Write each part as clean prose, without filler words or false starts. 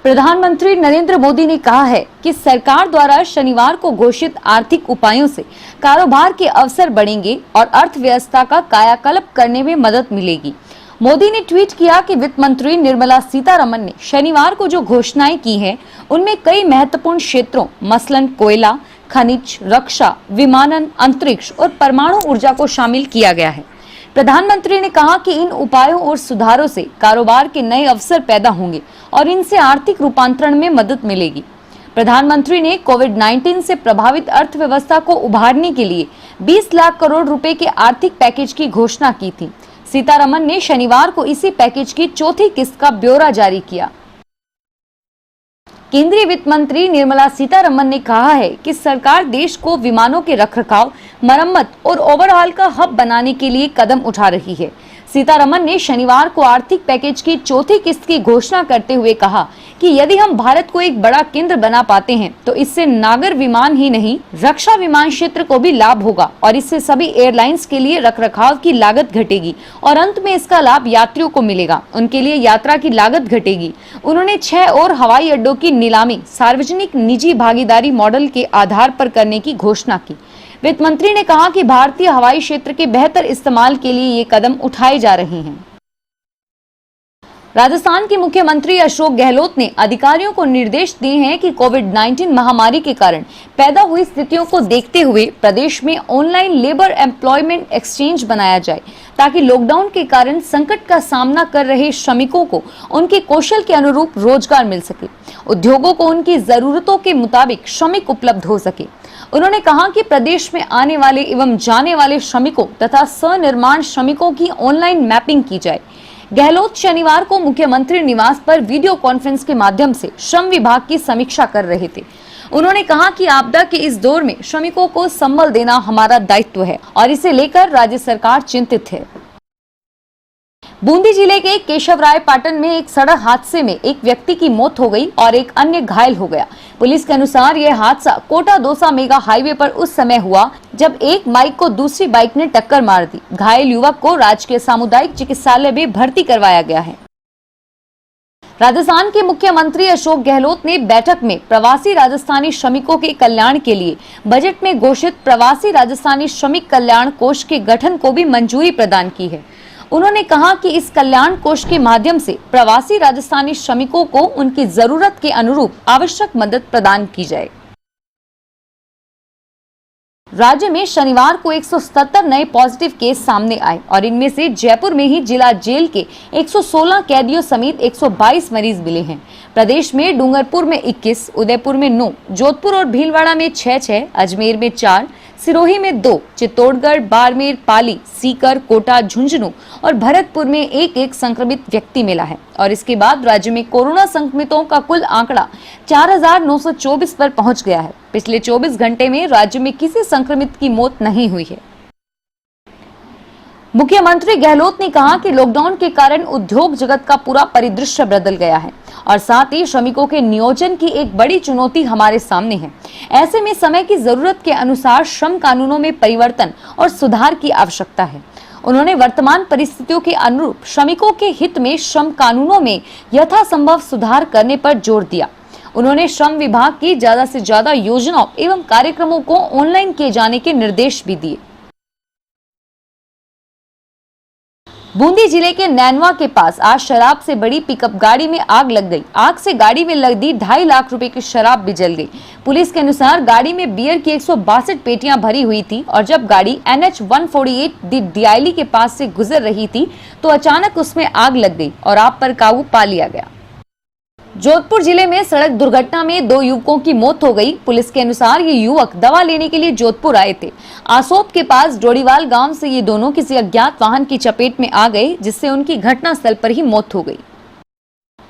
प्रधानमंत्री नरेंद्र मोदी ने कहा है कि सरकार द्वारा शनिवार को घोषित आर्थिक उपायों से कारोबार के अवसर बढ़ेंगे और अर्थव्यवस्था का कायाकल्प करने में मदद मिलेगी। मोदी ने ट्वीट किया कि वित्त मंत्री निर्मला सीतारमण ने शनिवार को जो घोषणाएं की हैं, उनमें कई महत्वपूर्ण क्षेत्रों मसलन कोयला, खनिज, रक्षा, विमानन, अंतरिक्ष और परमाणु ऊर्जा को शामिल किया गया है। प्रधानमंत्री ने कहा कि इन उपायों और सुधारों से कारोबार के नए अवसर पैदा होंगे और इनसे आर्थिक रूपांतरण में मदद मिलेगी। प्रधानमंत्री ने कोविड-19 से प्रभावित अर्थव्यवस्था को उभारने के लिए 20 लाख करोड़ रुपए के आर्थिक पैकेज की घोषणा की थी। सीतारमण ने शनिवार को इसी पैकेज की चौथी किस्त का ब्यौरा जारी किया। केंद्रीय वित्त मंत्री निर्मला सीतारमण ने कहा है कि सरकार देश को विमानों के रखरखाव, मरम्मत और ओवरहॉल का हब बनाने के लिए कदम उठा रही है। सीतारमण ने शनिवार को आर्थिक पैकेज की चौथी किस्त की घोषणा करते हुए कहा कि यदि हम भारत को एक बड़ा केंद्र बना पाते हैं तो इससे नागर विमान ही नहीं, रक्षा विमान क्षेत्र को भी लाभ होगा और इससे सभी एयरलाइंस के लिए रखरखाव की लागत घटेगी और अंत में इसका लाभ यात्रियों को मिलेगा, उनके लिए यात्रा की लागत घटेगी। उन्होंने 6 और हवाई अड्डों की नीलामी सार्वजनिक निजी भागीदारी मॉडल के आधार पर करने की घोषणा की। वित्त मंत्री ने कहा कि भारतीय हवाई क्षेत्र के बेहतर इस्तेमाल के लिए ये कदम उठाए जा रहे हैं। राजस्थान के मुख्यमंत्री अशोक गहलोत ने अधिकारियों को निर्देश दिए हैं कि कोविड-19 महामारी के कारण पैदा हुई स्थितियों को देखते हुए प्रदेश में ऑनलाइन लेबर एम्प्लॉयमेंट एक्सचेंज बनाया जाए ताकि लॉकडाउन के कारण संकट का सामना कर रहे श्रमिकों को उनके कौशल के अनुरूप रोजगार मिल सके, उद्योगों को उनकी जरूरतों के मुताबिक श्रमिक उपलब्ध हो सके। उन्होंने कहा कि प्रदेश में आने वाले एवं जाने वाले श्रमिकों तथा स्वनिर्माण श्रमिकों की ऑनलाइन मैपिंग की जाए। गहलोत शनिवार को मुख्यमंत्री निवास पर वीडियो कॉन्फ्रेंस के माध्यम से श्रम विभाग की समीक्षा कर रहे थे। उन्होंने कहा कि आपदा के इस दौर में श्रमिकों को संबल देना हमारा दायित्व है और इसे लेकर राज्य सरकार चिंतित है। बूंदी जिले के केशवराय पाटन में एक सड़क हादसे में एक व्यक्ति की मौत हो गई और एक अन्य घायल हो गया। पुलिस के अनुसार यह हादसा कोटा दौसा मेगा हाईवे पर उस समय हुआ जब एक बाइक को दूसरी बाइक ने टक्कर मार दी। घायल युवक को राजकीय सामुदायिक चिकित्सालय में भर्ती करवाया गया है। राजस्थान के मुख्यमंत्री अशोक गहलोत ने बैठक में प्रवासी राजस्थानी श्रमिकों के कल्याण के लिए बजट में घोषित प्रवासी राजस्थानी श्रमिक कल्याण कोष के गठन को भी मंजूरी प्रदान की है। उन्होंने कहा कि इस कल्याण कोष के माध्यम से प्रवासी राजस्थानी श्रमिकों को उनकी जरूरत के अनुरूप आवश्यक मदद प्रदान की जाए। राज्य में शनिवार को 177 नए पॉजिटिव केस सामने आए और इनमें से जयपुर में ही जिला जेल के 116 कैदियों समेत 122 मरीज मिले हैं। प्रदेश में डूंगरपुर में 21, उदयपुर में 9, जोधपुर और भीलवाड़ा में 6, अजमेर में 4, सिरोही में 2, चित्तौड़गढ़, बाड़मेर, पाली, सीकर, कोटा, झुंझुनू और भरतपुर में एक संक्रमित व्यक्ति मिला है और इसके बाद राज्य में कोरोना संक्रमितों का कुल आंकड़ा 4,924 पर पहुंच गया है। पिछले 24 घंटे में राज्य में किसी संक्रमित की मौत नहीं हुई है। मुख्यमंत्री गहलोत ने कहा कि लॉकडाउन के कारण उद्योग जगत का पूरा परिदृश्य बदल गया है और साथ ही श्रमिकों के नियोजन की एक बड़ी चुनौती हमारे सामने है। ऐसे में समय की जरूरत के अनुसार श्रम कानूनों में परिवर्तन और सुधार की आवश्यकता है। उन्होंने वर्तमान परिस्थितियों के अनुरूप श्रमिकों के हित में श्रम कानूनों में यथासंभव सुधार करने पर जोर दिया। उन्होंने श्रम विभाग की ज्यादा से ज्यादा योजनाओं एवं कार्यक्रमों को ऑनलाइन किए जाने के निर्देश भी दिए। बूंदी जिले के नैनवा के पास आज शराब से बड़ी पिकअप गाड़ी में आग लग गई। आग से गाड़ी में लगी 2.5 लाख रुपए की शराब भी जल गई। पुलिस के अनुसार गाड़ी में बियर की 162 पेटियां भरी हुई थी और जब गाड़ी NH 148 दियाली के पास से गुजर रही थी तो अचानक उसमें आग लग गई और आग पर काबू पा लिया गया। जोधपुर जिले में सड़क दुर्घटना में 2 युवकों की मौत हो गई। पुलिस के अनुसार ये युवक दवा लेने के लिए जोधपुर आए थे। आसोप के पास डोड़ीवाल गांव से ये दोनों किसी अज्ञात वाहन की चपेट में आ गए जिससे उनकी घटनास्थल पर ही मौत हो गई।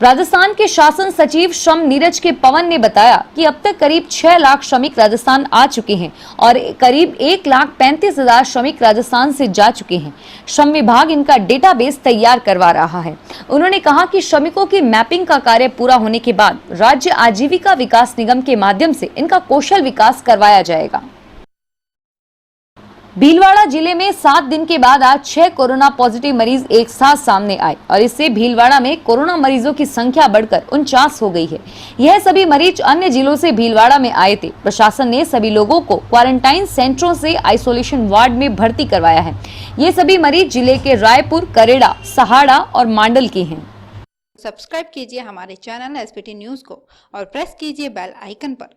राजस्थान के शासन सचिव श्रम नीरज के पवन ने बताया कि अब तक करीब 6 लाख श्रमिक राजस्थान आ चुके हैं और करीब 1,35,000 श्रमिक राजस्थान से जा चुके हैं। श्रम विभाग इनका डेटाबेस तैयार करवा रहा है। उन्होंने कहा कि श्रमिकों की मैपिंग का कार्य पूरा होने के बाद राज्य आजीविका विकास निगम के माध्यम से इनका कौशल विकास करवाया जाएगा। भीलवाड़ा जिले में 7 दिन के बाद आज 6 कोरोना पॉजिटिव मरीज एक साथ सामने आए और इससे भीलवाड़ा में कोरोना मरीजों की संख्या बढ़कर 49 हो गई है। यह सभी मरीज अन्य जिलों से भीलवाड़ा में आए थे। प्रशासन ने सभी लोगों को क्वारंटाइन सेंटरों से आइसोलेशन वार्ड में भर्ती करवाया है। ये सभी मरीज जिले के रायपुर, करेड़ा, सहाड़ा और मांडल के हैं। सब्सक्राइब कीजिए हमारे चैनल एसपीटी न्यूज को और प्रेस कीजिए बेल आइकन पर।